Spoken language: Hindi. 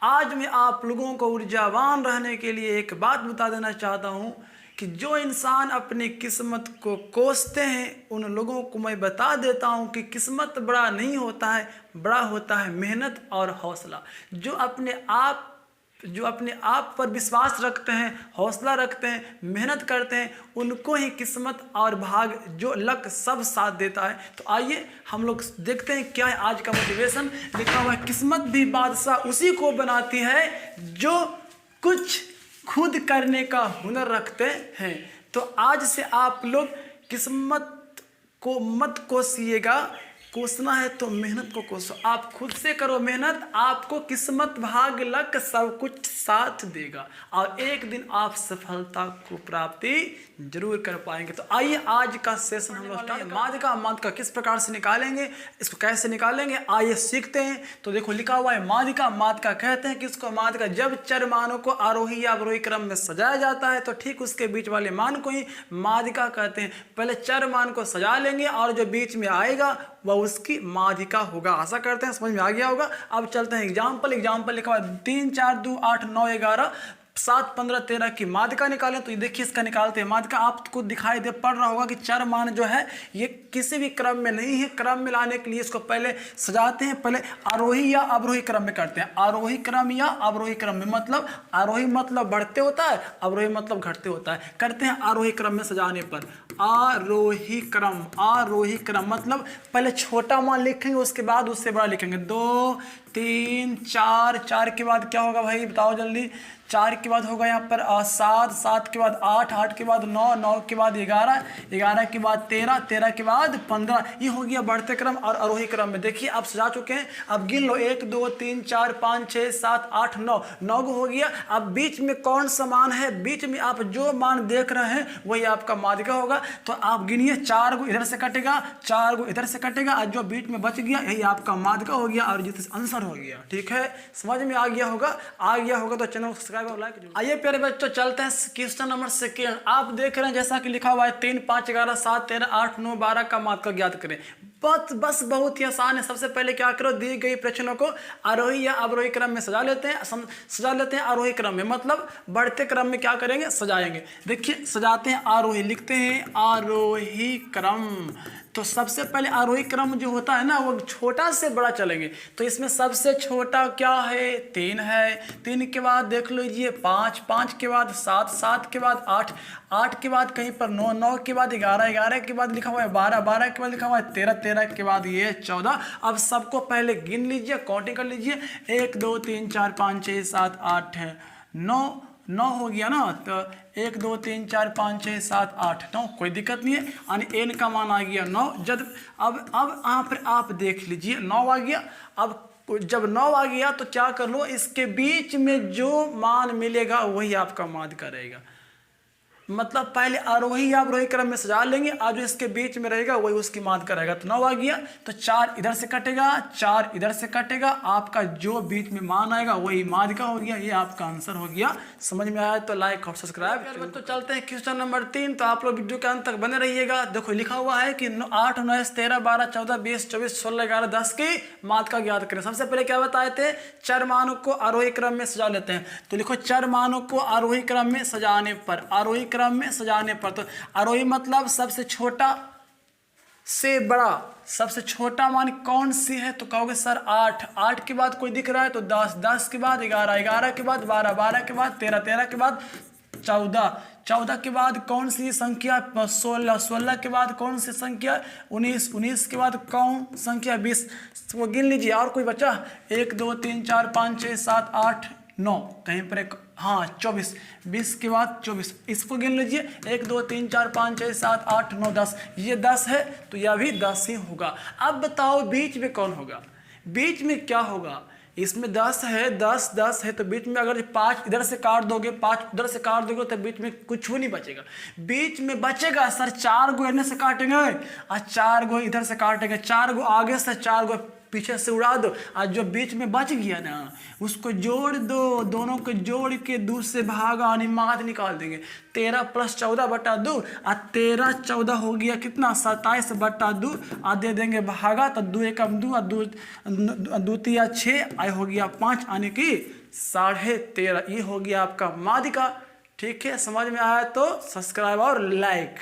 आज मैं आप लोगों को ऊर्जावान रहने के लिए एक बात बता देना चाहता हूँ कि जो इंसान अपनी किस्मत को कोसते हैं उन लोगों को मैं बता देता हूँ कि किस्मत बड़ा नहीं होता है, बड़ा होता है मेहनत और हौसला। जो अपने आप पर विश्वास रखते हैं, हौसला रखते हैं, मेहनत करते हैं, उनको ही किस्मत और भाग जो लक सब साथ देता है। तो आइए हम लोग देखते हैं क्या है आज का मोटिवेशन। लिखा हुआ है, किस्मत भी बादशाह उसी को बनाती है जो कुछ खुद करने का हुनर रखते हैं। तो आज से आप लोग किस्मत को मत कोसिएगा, कोसना है तो मेहनत को कोसो। आप खुद से करो मेहनत, आपको किस्मत भाग लक सब कुछ साथ देगा और एक दिन आप सफलता को प्राप्ति जरूर कर पाएंगे। तो आइए आज का सेशन हम लोग माध्यिका किस प्रकार से निकालेंगे, इसको कैसे निकालेंगे आइए सीखते हैं। तो देखो लिखा हुआ है माध्यिका कहते हैं किसको? माध्यिका जब चर मानों को आरोही या अवरोही क्रम में सजाया जाता है तो ठीक उसके बीच वाले मान को ही माध्यिका कहते हैं। पहले चर मान को सजा लेंगे और जो बीच में आएगा वह उसकी माध्यिका होगा। आशा करते हैं समझ में आ गया होगा। अब चलते हैं एग्जाम्पल लिखा हुआ 3 4 2 8 9 11 7 15 13 की माध्यिका निकालें। तो ये देखिए इसका निकालते हैं। माध्यिका आपको दिखाई दे पड़ रहा होगा कि चर मान जो है ये किसी भी क्रम में नहीं है। क्रम में लाने के लिए इसको पहले सजाते हैं, पहले आरोही या अवरोही क्रम में करते हैं। आरोही क्रम या अवरोही क्रम में, मतलब आरोही मतलब बढ़ते होता है, अवरोही मतलब घटते होता है। करते हैं आरोही क्रम में सजाने पर। आरोही क्रम मतलब पहले छोटा मान लिखेंगे उसके बाद उससे बड़ा लिखेंगे। 2 3 4 के बाद क्या होगा भाई बताओ जल्दी? 4 के बाद होगा यहाँ पर 7 के बाद 8 के बाद 9 के बाद 11 के बाद 13 के बाद 15। ये हो गया बढ़ते क्रम और आरोही क्रम में। देखिए आप सजा चुके हैं। अब गिन लो 1 2 3 4 5 6 7 8 9 हो गया। अब बीच में कौन सा मान है? बीच में आप जो मान देख रहे हैं वही आपका माध्यिका होगा। तो आप गिनिए, 4 को इधर से कटेगा, 4 को इधर से कटेगा और जो बीच में बच गया यही आपका माध्यिका हो गया और जिस आंसर हो गया। ठीक है, समझ में आ गया होगा तो चैनल को सब्सक्राइब और लाइक। आइए प्यारे बच्चों चलते हैं क्वेश्चन नंबर 2। आप देख रहे हैं जैसा कि लिखा हुआ है 3 5 11 7 13 8 9 12 का माध्यिका ज्ञात करें। बस बहुत ही आसान है। सबसे पहले क्या करो, दी गई प्रश्नों को आरोही या अवरोही क्रम में सजा लेते हैं। आरोही क्रम में मतलब बढ़ते क्रम में क्या करेंगे? सजाएंगे। देखिए सजाते हैं आरोही, लिखते हैं आरोही क्रम। तो सबसे पहले आरोही क्रम जो होता है ना वो छोटा से बड़ा चलेंगे। तो इसमें सबसे छोटा क्या है? 3 है। 3 के बाद देख लीजिए 5 के बाद 7 के बाद 8 के बाद कहीं पर 9 के बाद 11 के बाद लिखा हुआ है 12 के बाद लिखा हुआ है 13 के बाद ये 14। अब सबको पहले गिन लीजिए, काउंटिंग कर लीजिए। 1 2 3 4 5 6 7 8 9 हो गया ना। तो 1 2 3 4 5 6 7 8 9, कोई दिक्कत नहीं है। यानी एन का मान आ गया 9। अब यहाँ पर आप देख लीजिए 9 आ गया। अब जब 9 आ गया तो क्या कर लो, इसके बीच में जो मान मिलेगा वही आपका माध्यिका रहेगा। मतलब पहले आरोही या अवरोही क्रम में सजा लेंगे और जो इसके बीच में रहेगा वही उसकी माध्यिका रहेगा। तो 9 आ गया तो 4 इधर से कटेगा, 4 इधर से कटेगा, आपका जो बीच में मान आएगा वही माध्यिका हो गया। ये आपका आंसर हो गया। समझ में आया तो लाइक और सब्सक्राइब। तो चलते हैं क्वेश्चन नंबर 3। तो आप लोग वीडियो के अंत तक बने रहिएगा। देखो लिखा हुआ है कि 8 9 13 12 14 20 24 16 11 10 की माध्यिका ज्ञात करें। सबसे पहले क्या बताए थे? चर मानों को आरोही क्रम में सजा लेते हैं। तो लिखो चर मानों को आरोही क्रम में सजाने पर, आरोही क्रम में सजाने पर। तो आरोही मतलब सबसे छोटा से बड़ा, सबसे छोटा मान कौन सी है? तो कहोगे सर 8 के बाद कोई दिख रहा है तो 10 के बाद 11 के बाद 12 के बाद 13 के बाद 14 के बाद कौन सी संख्या? 16 के बाद कौन सी संख्या? 19 के बाद कौन संख्या? 20। वो गिन लीजिए। और कोई बचा? 1 2 3 4 5 6 7 8 9, कहीं पर एक 24। 20 के बाद 24, इसको गिन लीजिए। 1 2 3 4 5 6 7 8 9 10, ये 10 है तो यह भी 10 ही होगा। अब बताओ बीच में कौन होगा? बीच में क्या होगा? इसमें 10 है, 10 है तो बीच में अगर 5 इधर से काट दोगे, 5 उधर से काट दोगे तो बीच में कुछ भी नहीं बचेगा। बीच में बचेगा सर 4 गो इधर से काटेंगे और 4 गो इधर से काटेंगे, 4 गो आगे से 4 गो पीछे से उड़ा दो, और जो बीच में बच गया ना उसको जोड़ दो, दोनों को जोड़ के 2 से भागा और माद निकाल देंगे। 13 + 14/2 और 13 14 हो गया कितना 27/2 और दे देंगे भागा, तो 2 एकम 2 और 2 तिया 6 आय हो गया 5 आने की 13.5। ये हो गया आपका मादिका। ठीक है, समझ में आया तो सब्सक्राइब और लाइक।